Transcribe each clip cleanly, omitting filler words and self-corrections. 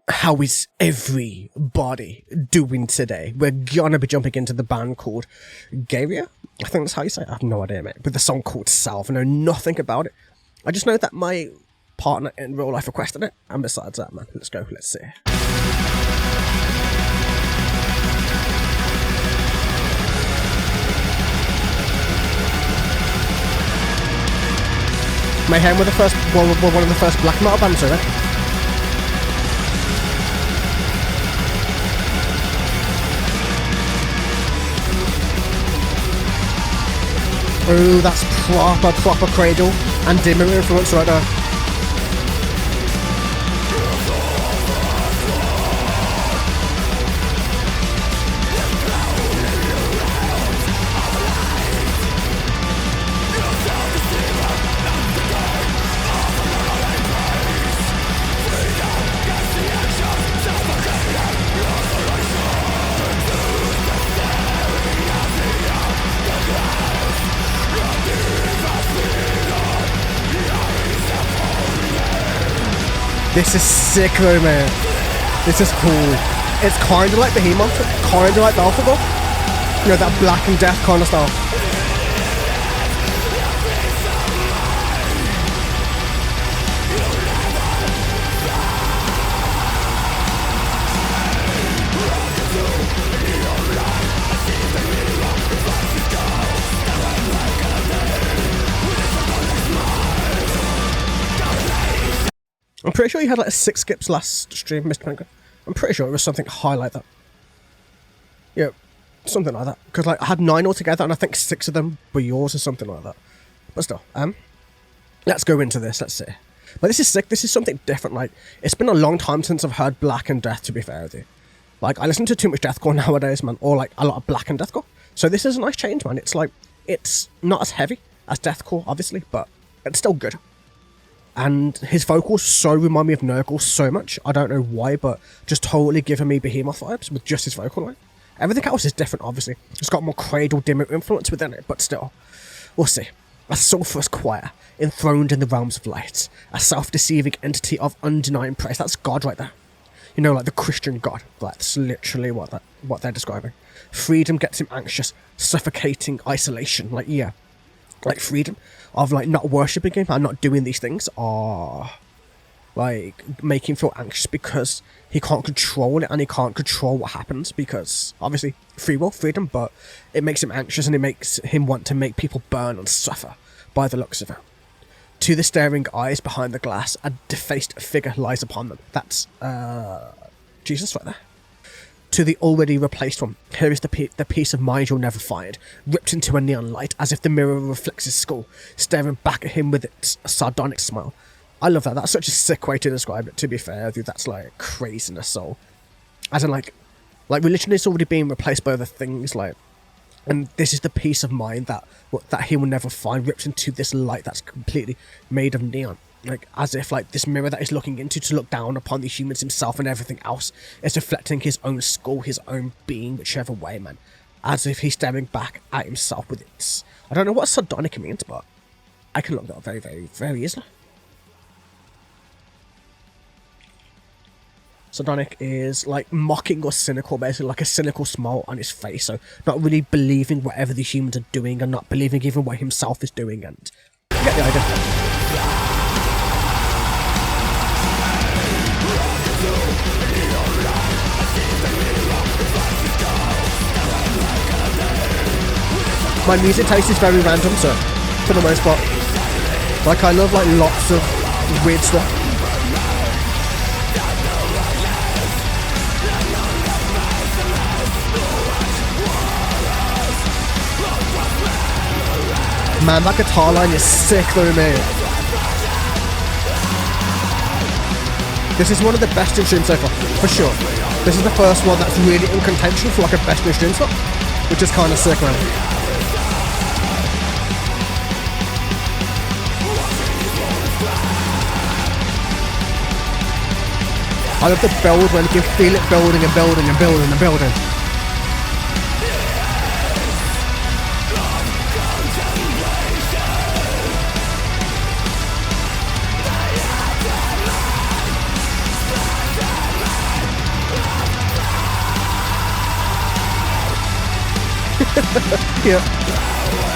How is everybody doing today? We're gonna be jumping into the band called Gaerea. I think that's how you say it. I have no idea, mate. With the song called Salve. I know nothing about it. I just know that my partner in real life requested it. And besides that, man, let's go. Let's see. Mayhem were the first, one of the first black metal bands, right? Oh, that's proper cradle and dimmer influence right there. This is sick though, man. This is cool. It's kind of like Behemoth, kind of like Belphegor. You know, that blackened death kind of style. I'm pretty sure you had like 6 skips last stream, Mr. Penguin. I'm pretty sure it was something high like that. Yeah, something like that. Because like I had 9 altogether, and I think 6 of them were yours or something like that. But still, let's go into this. Let's see. But this is sick. This is something different. Like, it's been a long time since I've heard blackened death. To be fair with you, like I listen to too much deathcore nowadays, man, or like a lot of blackened deathcore. So this is a nice change, man. It's like it's not as heavy as deathcore, obviously, but it's still good. And his vocals so remind me of Nurgle so much. I don't know why, but just totally giving me Behemoth vibes with just his vocal line. Everything else is different, obviously. It's got more cradle dimmer influence within it, but still. We'll see. A sulphurous choir, enthroned in the realms of light. A self-deceiving entity of undenying praise. That's God right there. You know, like the Christian God. That's literally what they're describing. Freedom gets him anxious. Suffocating isolation. Like, yeah. Like freedom of like not worshipping him and not doing these things are like make him feel anxious because he can't control it and he can't control what happens because obviously free will, freedom, but it makes him anxious and it makes him want to make people burn and suffer by the looks of it. To the staring eyes behind the glass, a defaced figure lies upon them. That's Jesus right there. To the already replaced one, here is the peace of mind you'll never find, ripped into a neon light as if the mirror reflects his skull, staring back at him with its sardonic smile. I love that. That's such a sick way to describe it, to be fair. Dude, that's like craziness soul. As in like religion is already being replaced by other things, like, and this is the peace of mind that he will never find, ripped into this light that's completely made of neon. Like, as if, like, this mirror that he's looking into to look down upon the humans himself and everything else is reflecting his own skull, his own being, whichever way, man. As if he's staring back at himself with its... I don't know what sardonic means, but I can look that up very, very, very easily. Sardonic is, like, mocking or cynical, basically, like a cynical smile on his face. So, not really believing whatever the humans are doing and not believing even what himself is doing, and... You get the idea. My music taste is very random, so for the most part, like I love like lots of weird stuff. Man, that guitar line is sick though, mate. This is one of the best in stream so far, for sure. This is the first one that's really in contention for like a best in stream slot, which is kind of sick, man. I love the build when you can feel it building and building and building and building. Yeah.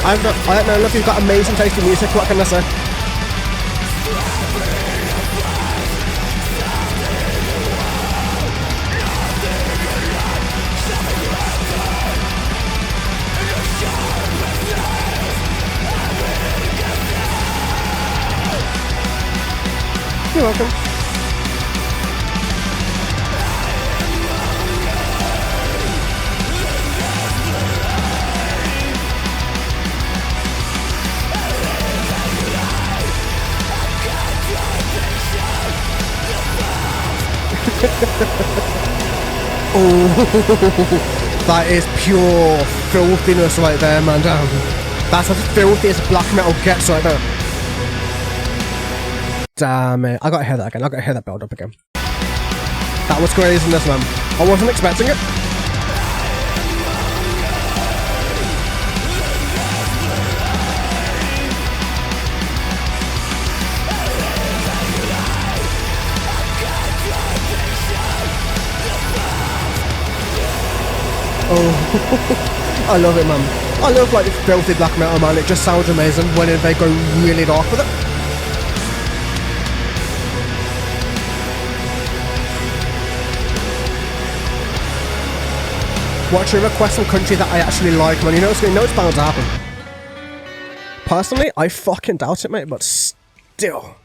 I don't know if you've got amazing taste in music, what can I say? You're welcome. Oh, that is pure filthiness right there, man. Damn. That's as filthy as black metal gets right there. Damn it. I gotta hear that again. I gotta hear that build up again. That was craziness, man. I wasn't expecting it. Oh, I love it, man. I love like filthy black metal, man. It just sounds amazing when they go really dark with it. Watch a request from country that I actually like, man. You know it's bound to happen. Personally, I fucking doubt it, mate, but still.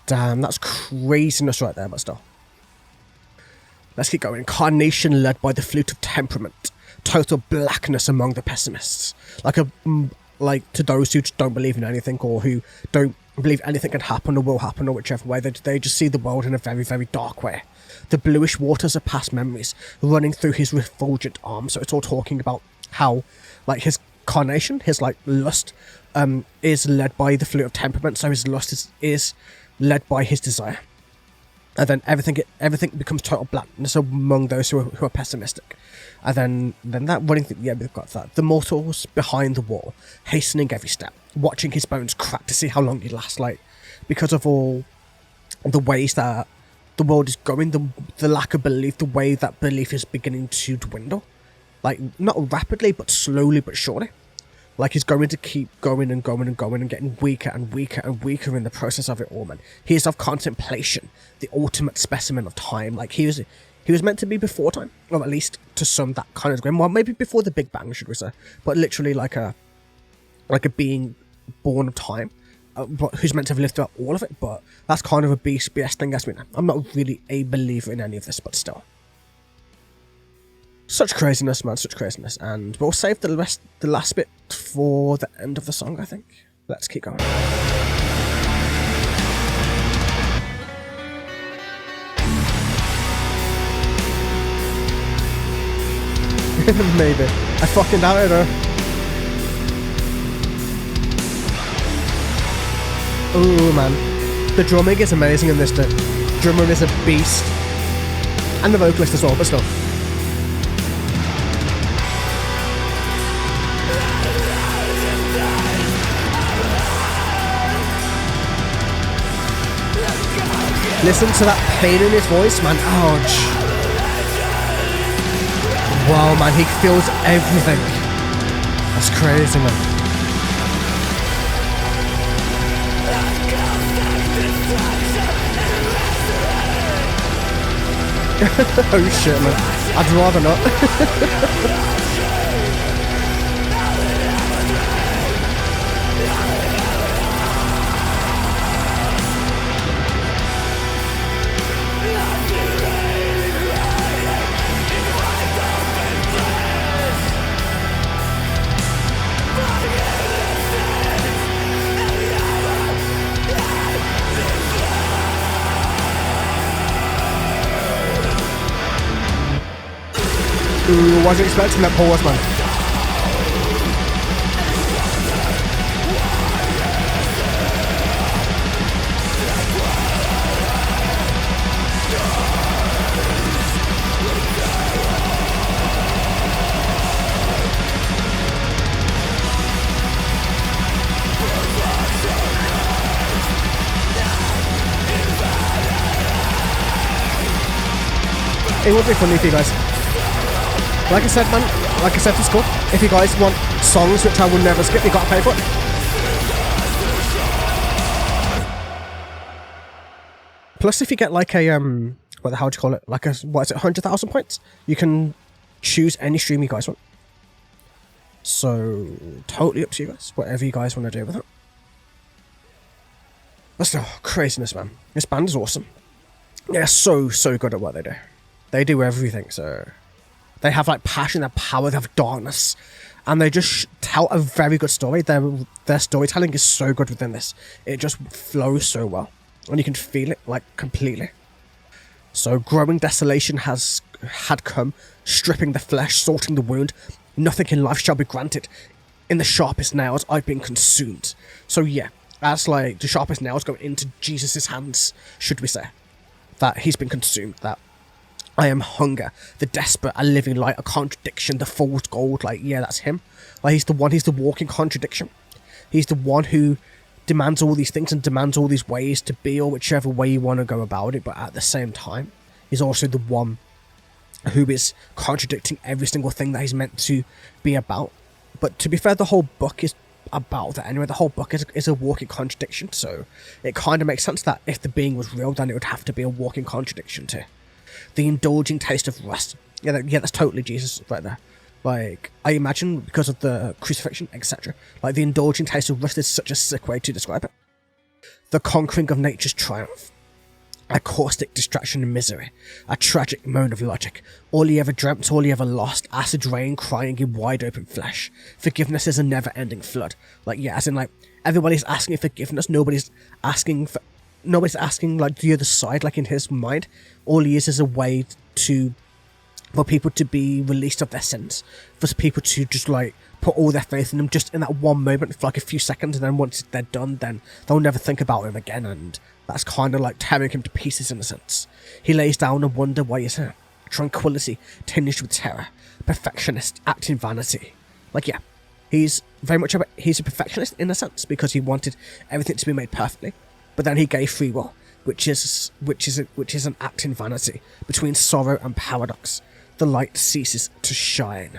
Damn, that's craziness right there, but still. Let's keep going. Carnation led by the flute of temperament. Total blackness among the pessimists. Like to those who just don't believe in anything, or who don't believe anything can happen or will happen, or whichever way. They just see the world in a very, very dark way. The bluish waters of past memories running through his refulgent arms. So it's all talking about how, like, his carnation, his like lust, is led by the flute of temperament. So his lust is led by his desire. And then everything becomes total blackness among those who are pessimistic. And then that running thing, yeah, we've got that. The mortals behind the wall, hastening every step, watching his bones crack to see how long he lasts, like, because of all the ways that the world is going, the lack of belief, the way that belief is beginning to dwindle. Like, not rapidly, but slowly but surely. Like, he's going to keep going and going and going and getting weaker and weaker and weaker in the process of it all, man. He is of contemplation, the ultimate specimen of time. Like, he was meant to be before time, or at least to some that kind of grim. Well, maybe before the Big Bang, should we say? But literally like a being born of time, but who's meant to have lived throughout all of it. But that's kind of a BS thing. I mean, I'm not really a believer in any of this, but still. Such craziness, man, such craziness. And we'll save the last bit for the end of the song, I think. Let's keep going. Maybe. I fucking doubt it, though. Ooh, man. The drumming is amazing in this, dude. Drummer is a beast. And the vocalist as well, but still. Listen to that pain in his voice, man. Ouch. Wow, man, he feels everything. That's crazy, man. Oh shit, man. I'd rather not. Ooh, wasn't expecting that pause, man. It would be funny for you guys. Like I said, man, like I said to school, if you guys want songs which I will never skip, you gotta pay for it. Plus, if you get like a what the hell do you call it? Like a, what is it, 100,000 points? You can choose any stream you guys want. So totally up to you guys, whatever you guys want to do with it. But still, craziness, man. This band is awesome. They're so good at what they do. They do everything. So they have like passion, they have power, they have darkness, and they just tell a very good story. Their storytelling is so good within this. It just flows so well, and you can feel it like completely. So growing desolation had come, stripping the flesh, sorting the wound. Nothing in life shall be granted. In the sharpest nails, I've been consumed. So yeah, as like the sharpest nails go into Jesus' hands, should we say, that he's been consumed, that I am hunger, the desperate, a living light, a contradiction, the fool's gold. Like, yeah, that's him. Like, he's the walking contradiction. He's the one who demands all these things and demands all these ways to be, or whichever way you want to go about it, but at the same time, he's also the one who is contradicting every single thing that he's meant to be about. But to be fair, the whole book is about that anyway. The whole book is a walking contradiction, so it kind of makes sense that if the being was real, then it would have to be a walking contradiction too. The indulging taste of rust. Yeah, that's totally Jesus right there. Like, I imagine because of the crucifixion, etc. Like, the indulging taste of rust is such a sick way to describe it. The conquering of nature's triumph. A caustic distraction and misery. A tragic moan of logic. All he ever dreamt, all he ever lost. Acid rain crying in wide open flesh. Forgiveness is a never-ending flood. Like, yeah, as in, like, everybody's asking forgiveness. Nobody's asking like the other side, like in his mind. All he is a way for people to be released of their sins, for people to just like put all their faith in him just in that one moment for like a few seconds, and then once they're done, then they'll never think about him again, and that's kind of like tearing him to pieces in a sense. He lays down and wonder why he's here. Tranquility tinged with terror. Perfectionist, acting vanity. Like, yeah, he's very much he's a perfectionist in a sense because he wanted everything to be made perfectly, but then he gave free will, which is an act in vanity between sorrow and paradox. The light ceases to shine.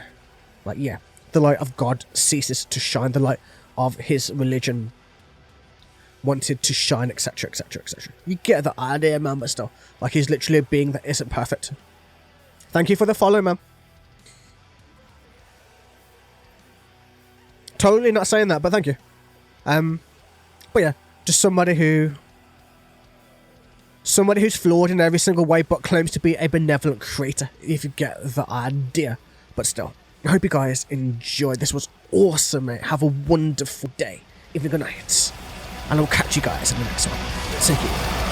Like, yeah, the light of God ceases to shine. The light of his religion wanted to shine, etc, etc, etc. You get the idea, man, but still, like, he's literally a being that isn't perfect. Thank you for the follow, man. Totally not saying that, but thank you. But yeah, just somebody who's flawed in every single way, but claims to be a benevolent creator, if you get the idea. But still, I hope you guys enjoyed. This was awesome, mate. Have a wonderful day. Even good night. And I'll catch you guys in the next one. Thank you.